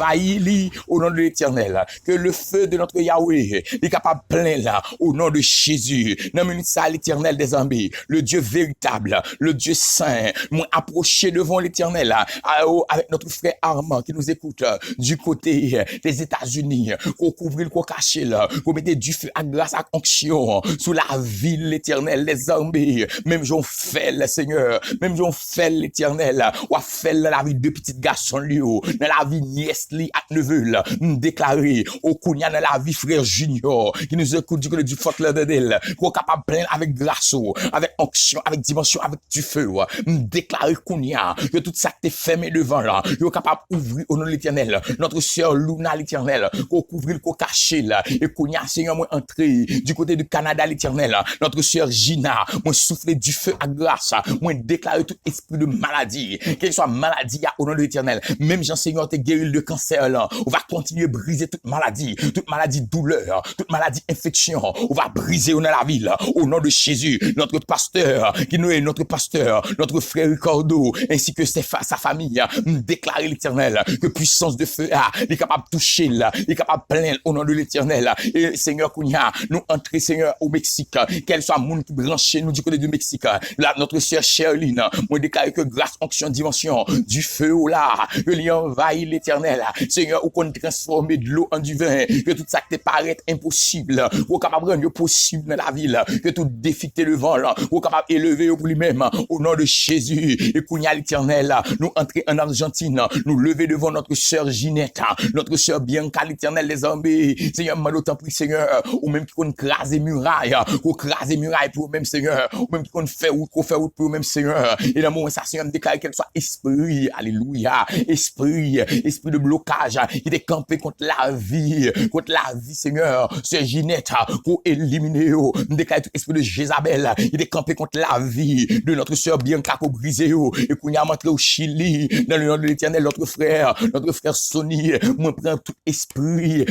envahit au nom de l'Éternel. Que le feu de notre Yahweh est capable plein là, au nom de Jésus. Dans minute ça, l'Éternel des armées, le Dieu véritable, le Dieu saint, moi approché devant l'Éternel avec notre frère Armand qui nous écoute du côté des États-Unis, qu'on couvre, qu'on cache là, qu'on mette du feu à grâce à onction sous la ville, l'Éternel des armées. Même j'en fais le Seigneur, même j'en fais l'Éternel, ou a fait la vie de petits garçons Lio, dans la vie nièce li à neveu là, déclaré au Kounia dans la vie frère Junior qui nous écoute du côté du Fort Lauderdale, qu'on capable plein avec grâce, avec onction, avec dimension, avec du feu, déclarer Kounia que tout ça t'est fermé devant là, qu'on capable ouvrir au nom de l'Éternel, notre sœur Luna l'Éternel, qu'on couvrir, qu'on cacher là, et Kounia Seigneur moi entrer du côté du Canada l'Éternel, notre sœur Gina, moi souffler du feu à grâce, moi déclarer tout esprit de maladie, quelle soit maladie au nom de l'Éternel, même Jean-Seigneur t'es guéri de cancer là, on va continuer à briser toute maladie douleur, toute maladie infection, on va briser dans la ville, au nom de Jésus, notre pasteur, qui nous est notre pasteur, notre frère Ricardo, ainsi que sa famille, déclarer l'Éternel, que puissance de feu, il est capable de toucher là, il est capable de plaindre au nom de l'Éternel, et Seigneur Kounia, nous entrer Seigneur au Mexique, qu'elle soit monde qui branche chez nous du côté du Mexique, là, notre sœur Sherline, moi déclarer que grâce, onction, dimension, du feu là, que l'y envahit l'Éternel, Seigneur, ou qu'on transforme de l'eau en du vin, que tout ça te paraît impossible, ou capable de rendre possible dans la ville, que tout défi te devant là, ou capable d'élever pour lui-même, au nom de Jésus, et Kounia l'Éternel, nous entrer en Argentine, nous lever devant notre sœur Ginette, notre sœur Bianca l'Éternel les armées, Seigneur, mal autant prie Seigneur, ou même qui qu'on crase murailles, ou crase murailles pour même Seigneur, ou même qui qu'on fait route pour même Seigneur, et dans mon ça Seigneur déclare qu'elle soit esprit, alléluia, esprit de blocage, qui est campé contre la vie Seigneur, c'est Ginette, pour éliminer, déclare tout esprit de Jézabel, il est campé contre la vie de notre sœur Bianca pour briser, et qu'on y a montré au Chili, dans le nom de l'Éternel, notre frère Sonny, moi prends tout esprit,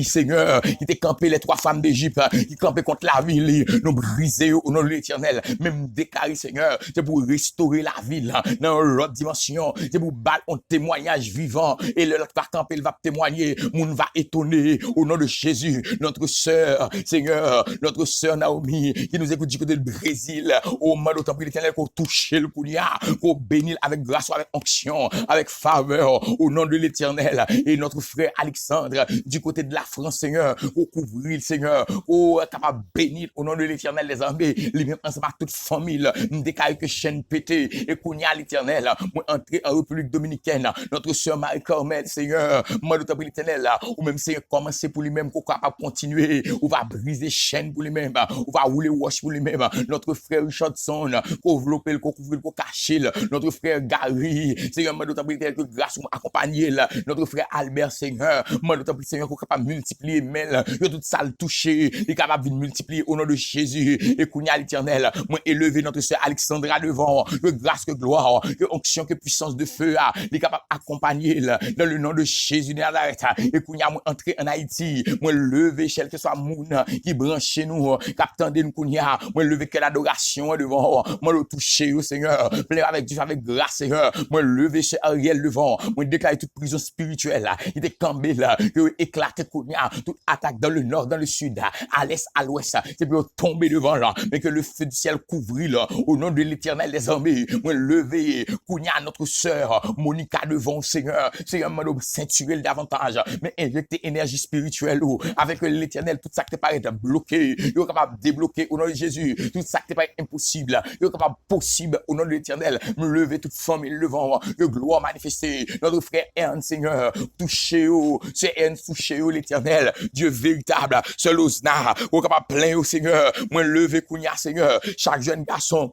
Seigneur, qui était campé les 3 femmes d'Égypte, qui campé contre la ville, nous briser au nom de l'Éternel, même déclarer, Seigneur, c'est pour restaurer la ville, dans l'autre dimension, c'est pour battre un témoignage vivant, et l'autre va camper, il va témoigner, moun va étonner, au nom de Jésus, notre sœur, Seigneur, notre sœur Naomi, qui nous écoute du côté du Brésil, au nom de temple l'Éternel, qu'on touche le Kounia, qu'on bénisse avec grâce, avec onction, avec faveur, au nom de l'Éternel, et notre frère Alexandre, du côté de la France, Seigneur, qu'on couvre le Seigneur, qu'on est capable de bénir au nom de l'Éternel des armées, les mêmes ensemble à toute famille, nous déclarons que chaîne pété, et Kounia l'Éternel, moi entrer en République Dominicaine, notre sœur Marie-Carmel, Seigneur, moi de temple l'Éternel, ou même Seigneur, commencer pour lui-même, qu'on capable de continuer, ou va briser chaîne pour lui-même, ou va rouler wash pour lui-même, notre frère Richardson, qu'on envelopper, qu'on couvrir, qu'on cacher, notre frère Gary, Seigneur, moi de temple l'Éternel, que grâce nous accompagner, notre frère Albert, Seigneur, moi de temple Seigneur, qu'on capable de multiplier, mais que toute ça le toucher, il est capable de multiplier au nom de Jésus, et Kounia l'Éternel, moi élever notre sœur Alexandra devant, que grâce, que gloire, que onction, que puissance de feu, il est capable d'accompagner dans le nom de Jésus de Nazareth, et Kounia, moi entrer en Haïti, moi lever, quel que soit moun qui branche chez nous, captant de nous Kounia, moi lever quelle adoration devant, moi le toucher au Seigneur, plein avec Dieu, avec grâce, Seigneur, moi lever chez Ariel devant, moi déclarer toute prison spirituelle, il est campé là, que éclater Kounia, toute attaque dans le nord, dans le sud, à l'est, à l'ouest, c'est pour tomber devant là, mais que le feu du ciel couvre là, au nom de l'Éternel des armées, moi lever Kounia, notre sœur, Monica devant, Seigneur, moi le ceinturer davantage, mais injecter énergie spirituelle, avec l'Éternel, tout ça qui paraît bloqué, il est capable de débloquer au nom de Jésus, tout ça qui paraît impossible, il est capable possible au nom de l'Éternel, me lever toute famille devant, que gloire manifestée, notre frère Ern, Seigneur, touchez c'est Ern, touchez l'Éternel, Dieu véritable, seul Osna, au capable plein au Seigneur, moi lever Kounia, Seigneur, chaque jeune garçon,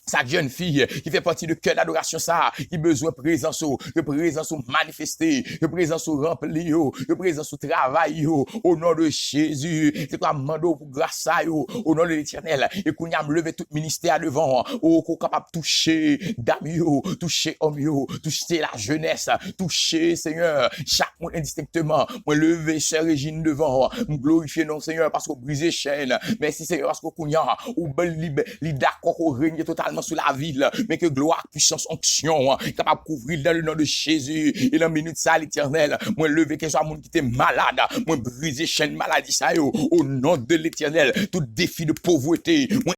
sa jeune fille qui fait partie de cœur d'adoration ça, qui besoin de présence manifestée, de présence remplie, de présence au travail, au nom de Jésus, c'est quoi mando pour grâce à au nom de l'Éternel, et qu'on y a levé tout ministère devant, qu'on capable toucher dame, toucher homme, toucher la jeunesse, toucher Seigneur, chaque monde indistinctement, moi lever chère Régine devant, me glorifier non Seigneur parce qu'on brise chaîne, merci Seigneur parce qu'on y a, ou ben d'accord qu'on règne totalement seulement sur la ville, mais que gloire, puissance, onction, capable de couvrir dans le nom de Jésus. Et dans la minute ça, l'Éternel, moi lever que soit monde qui était malade, moi briser chaîne maladie ça, au nom de l'Éternel, tout défi de pauvreté, moi